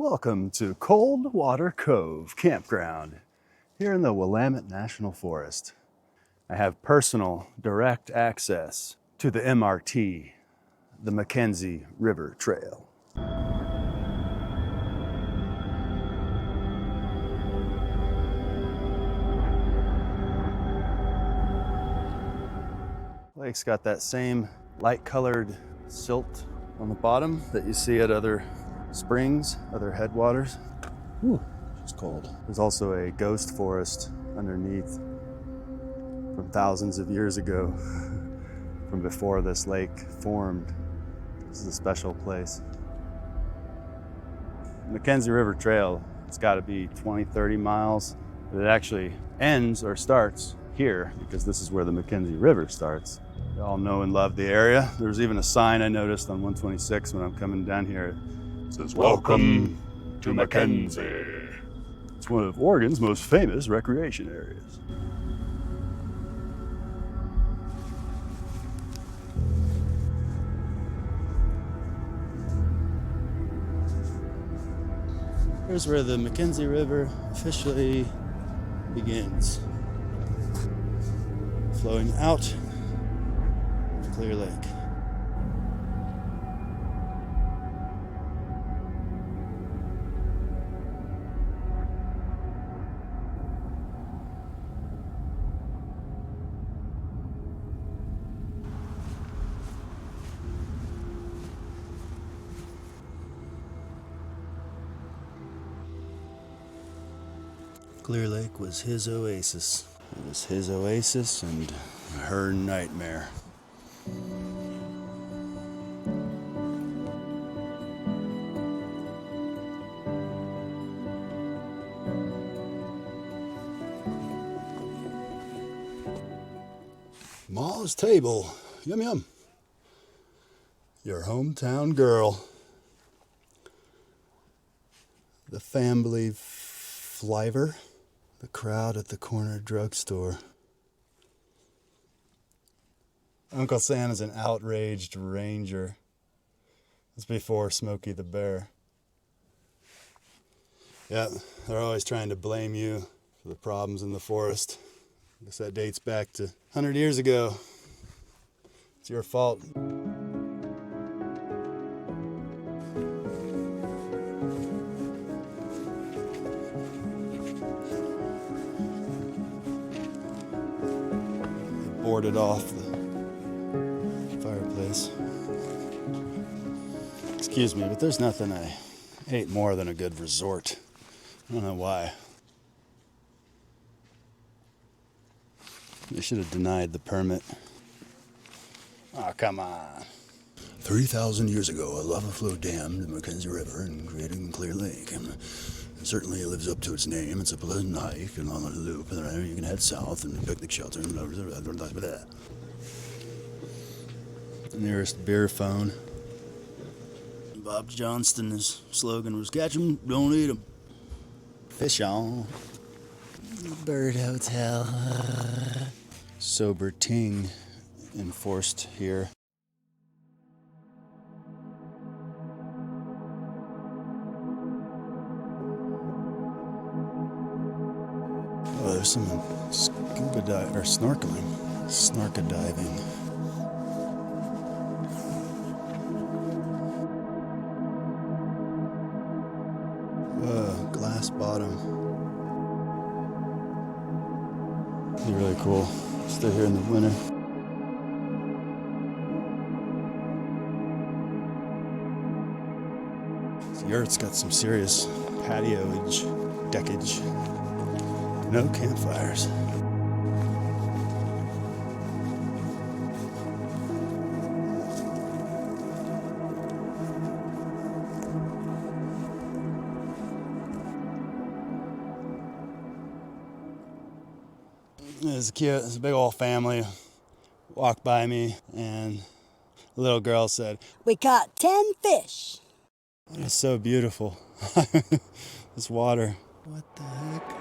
Welcome to Coldwater Cove Campground here in the Willamette National Forest. I have personal direct access to the MRT, the McKenzie River Trail. Lake's got that same light-colored silt on the bottom that you see at other springs, other headwaters. Ooh, it's cold. There's also a ghost forest underneath from thousands of years ago, from before this lake formed. This is a special place. The McKenzie River Trail, it's got to be 20, 30 miles. But it actually ends or starts here because this is where the McKenzie River starts. You all know and love the area. There's even a sign I noticed on 126 when I'm coming down here. It says, "Welcome to McKenzie." It's one of Oregon's most famous recreation areas. Here's where the McKenzie River officially begins. Flowing out of Clear Lake. Clear Lake was his oasis. It was his oasis and her nightmare. Ma's Table, yum yum. Your hometown girl. The family flavor. The crowd at the corner drugstore. Uncle Sam is an outraged ranger. It's before Smokey the Bear. Yeah, they're always trying to blame you for the problems in the forest. I guess that dates back to 100 years ago. It's your fault. Boarded off the fireplace. Excuse me, but there's nothing I hate more than a good resort. I don't know why. They should have denied the permit. Oh, come on. 3,000 years ago, a lava flow dammed the McKenzie River and created Clear Lake. And certainly it lives up to its name. It's a pleasant hike and on a loop, and then you can head south and picnic shelter and blah, blah, blah, blah, blah. The nearest beer phone. Bob Johnston's slogan was, "Catch 'em, don't eat 'em." Fish on. Bird Hotel. Sober ting enforced here. Oh, there's someone scuba diving or snorkeling. Snorka diving. Glass bottom. It's really cool. Stay here in the winter. The yurt's got some serious patioage, deckage. No campfires. It's cute. It's a big old family. Walked by me, and the little girl said, "We caught 10 fish." It's so beautiful. This water. What the heck?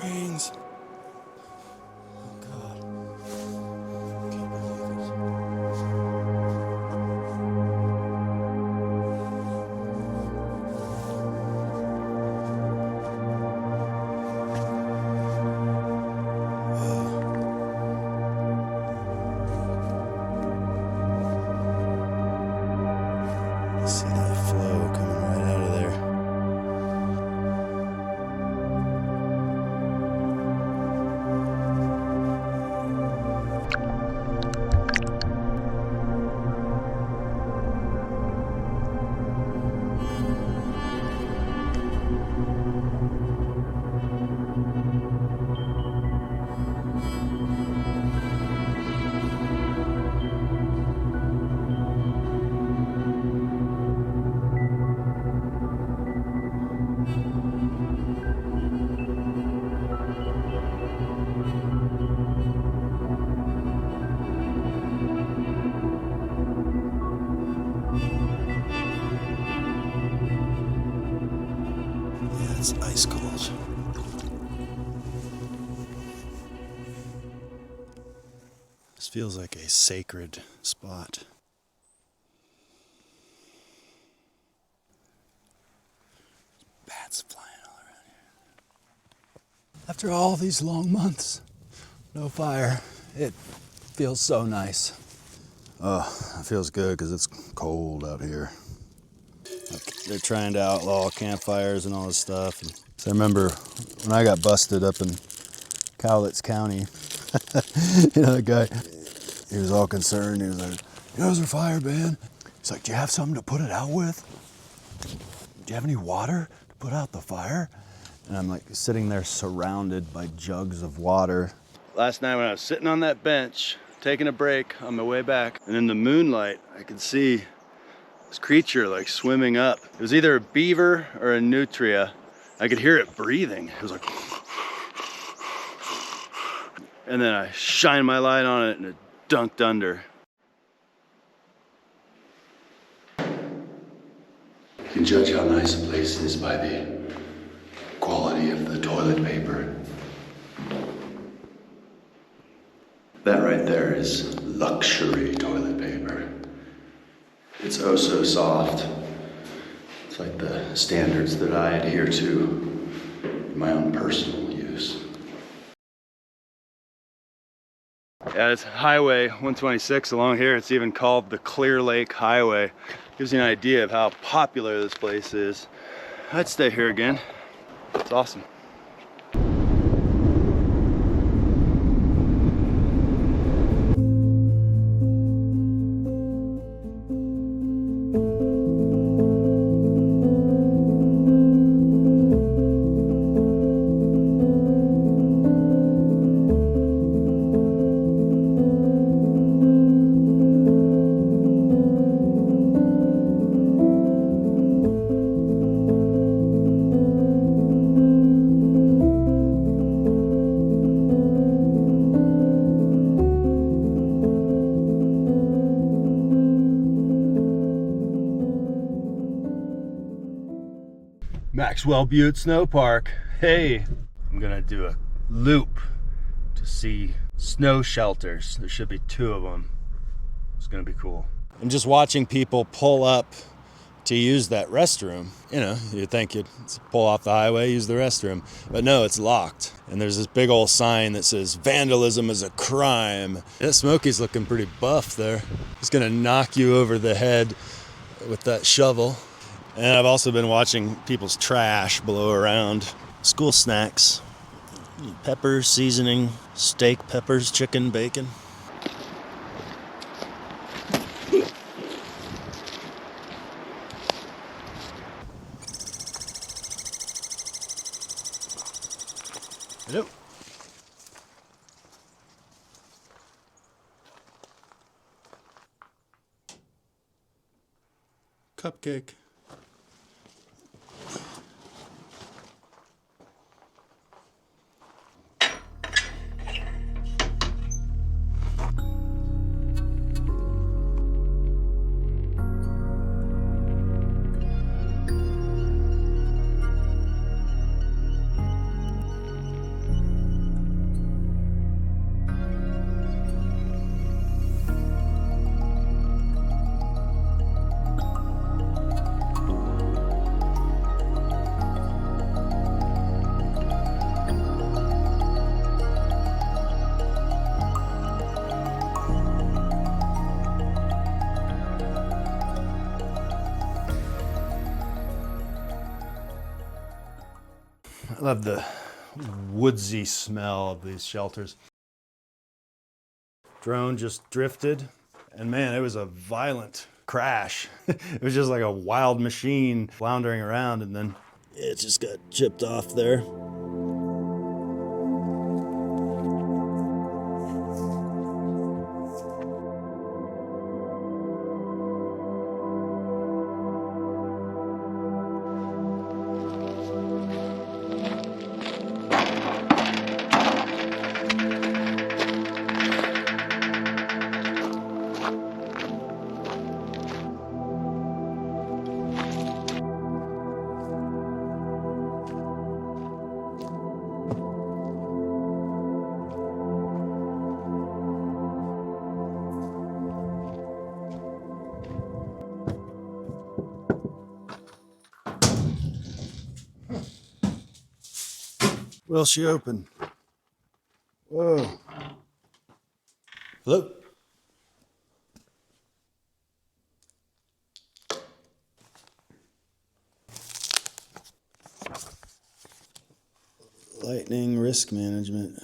rains. Oh God. Can't believe it. See that flow coming right out of there. Yeah, it's ice cold. This feels like a sacred spot. Bats flying all around here. After all these long months, no fire, it feels so nice. Oh, it feels good because it's cold out here. They're trying to outlaw campfires and all this stuff. And so I remember when I got busted up in Cowlitz County, that guy, he was all concerned. He was like, "There's a fire, man." He's like, "Do you have something to put it out with? Do you have any water to put out the fire?" And I'm like sitting there surrounded by jugs of water. Last night when I was sitting on that bench, taking a break on my way back, and in the moonlight, I could see this creature like swimming up. It was either a beaver or a nutria. I could hear it breathing. It was like, and then I shined my light on it and it dunked under. You can judge how nice a place is by the quality of the toilet paper. That right there is luxury toilet paper. It's oh so soft. It's like the standards that I adhere to in my own personal use. Yeah, it's Highway 126 along here. It's even called the Clear Lake Highway. Gives you an idea of how popular this place is. I'd stay here again. It's awesome. Maxwell Butte Snow Park. Hey, I'm gonna do a loop to see snow shelters. There should be 2 of them. It's gonna be cool. And just watching people pull up to use that restroom, you'd think you'd pull off the highway, use the restroom, but no, it's locked. And there's this big old sign that says vandalism is a crime. That Smokey's looking pretty buff there. He's gonna knock you over the head with that shovel. And I've also been watching people's trash blow around. School snacks, peppers, seasoning, steak, peppers, chicken, bacon. Hello. Cupcake. love the woodsy smell of these shelters. Drone just drifted, and man, it was a violent crash. It was just like a wild machine floundering around, and then it just got chipped off there. Will she open? Whoa. Hello? Lightning risk management.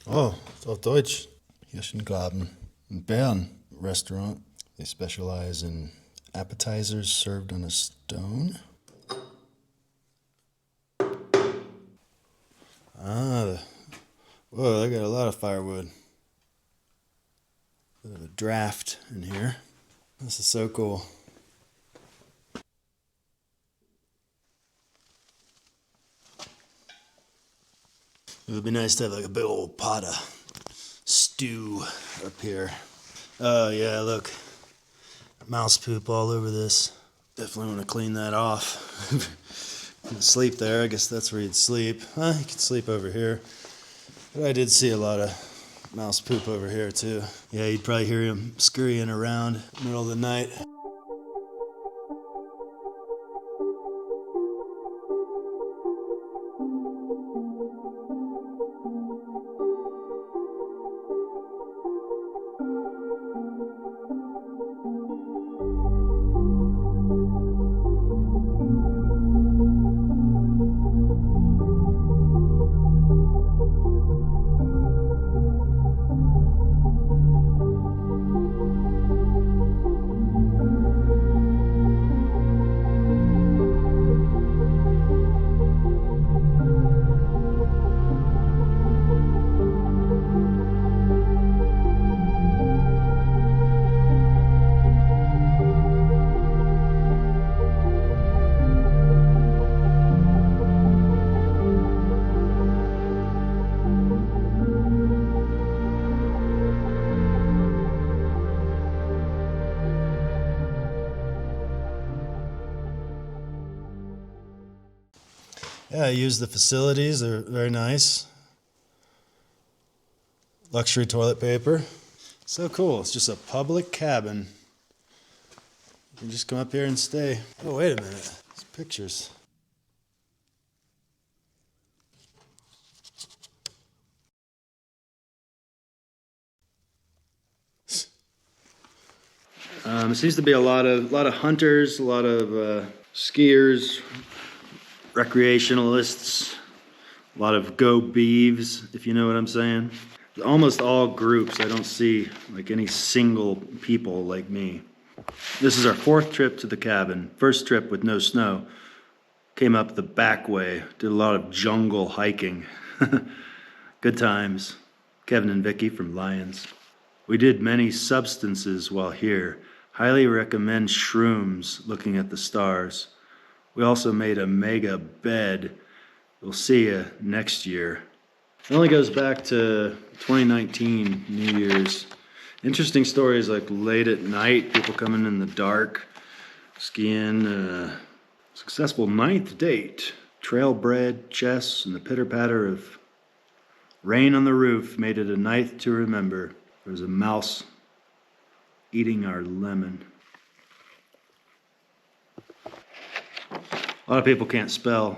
Oh, ist auf Deutsch. Hirschengraben. Bern restaurant. They specialize in appetizers served on a stone. Whoa, they got a lot of firewood. Bit of a draft in here. This is so cool. It would be nice to have like a big old pot of stew up here. Oh yeah, look. Mouse poop all over this. Definitely want to clean that off. Sleep there, I guess that's where you'd sleep. You could sleep over here. But I did see a lot of mouse poop over here too. Yeah, you'd probably hear him scurrying around in the middle of the night. Yeah, I use the facilities. They're very nice. Luxury toilet paper. So cool. It's just a public cabin. You can just come up here and stay. Oh, wait a minute. There's pictures. It seems to be a lot of hunters, a lot of skiers, recreationalists, a lot of go beeves, if you know what I'm saying. Almost all groups. I don't see like any single people like me. This is our fourth trip to the cabin. First trip with no snow. Came up the back way, did a lot of jungle hiking. Good times. Kevin and Vicky from Lions. We did many substances while here. Highly recommend shrooms, looking at the stars. We also made a mega bed. We'll see you next year. It only goes back to 2019, New Year's. Interesting stories like late at night, people coming in the dark, skiing. Successful 9th date. Trail bread, chess, and the pitter-patter of rain on the roof made it a night to remember. There was a mouse eating our lemon. A lot of people can't spell.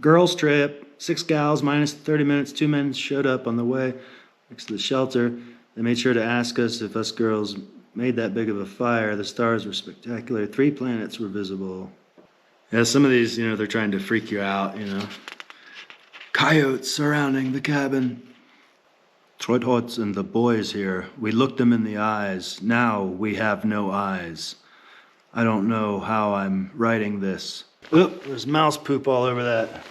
Girls trip, 6 gals minus 30 minutes, 2 men showed up on the way next to the shelter. They made sure to ask us if us girls made that big of a fire. The stars were spectacular. 3 planets were visible. Yeah, some of these, they're trying to freak you out, Coyotes surrounding the cabin. Troithots and the boys here, we looked them in the eyes. Now we have no eyes. I don't know how I'm writing this. Oop, there's mouse poop all over that.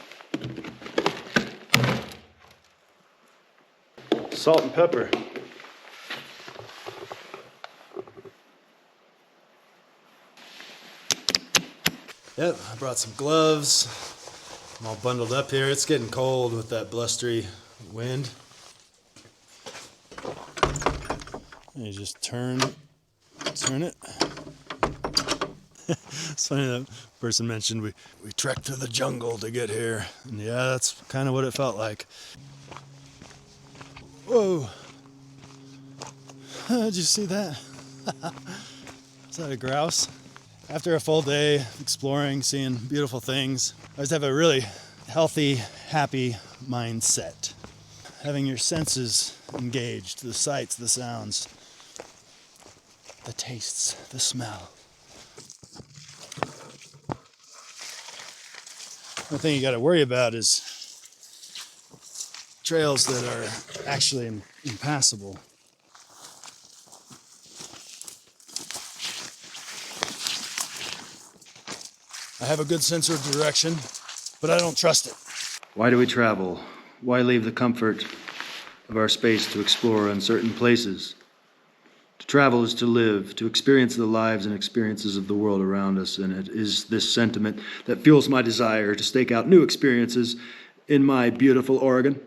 Salt and pepper. Yep, I brought some gloves. I'm all bundled up here. It's getting cold with that blustery wind. And you just turn it. It's funny that person mentioned we trekked through the jungle to get here. And yeah, that's kind of what it felt like. Whoa. Did you see that? Is that a grouse? After a full day exploring, seeing beautiful things, I always have a really healthy, happy mindset. Having your senses engaged, the sights, the sounds, the tastes, the smell. One thing you got to worry about is trails that are actually impassable. I have a good sense of direction, but I don't trust it. Why do we travel? Why leave the comfort of our space to explore uncertain places? To travel is to live, to experience the lives and experiences of the world around us, and it is this sentiment that fuels my desire to stake out new experiences in my beautiful Oregon.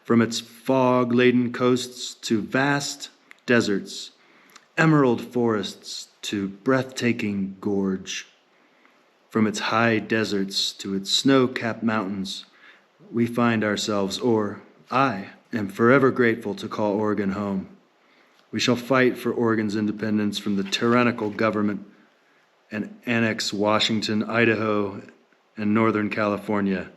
From its fog-laden coasts to vast deserts, emerald forests to breathtaking gorge. From its high deserts to its snow-capped mountains, we find ourselves, or I am forever grateful to call Oregon home. We shall fight for Oregon's independence from the tyrannical government and annex Washington, Idaho, and Northern California.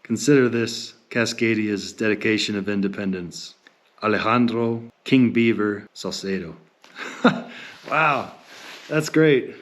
Consider this Cascadia's dedication of independence. Alejandro King Beaver Salcedo. Wow, that's great.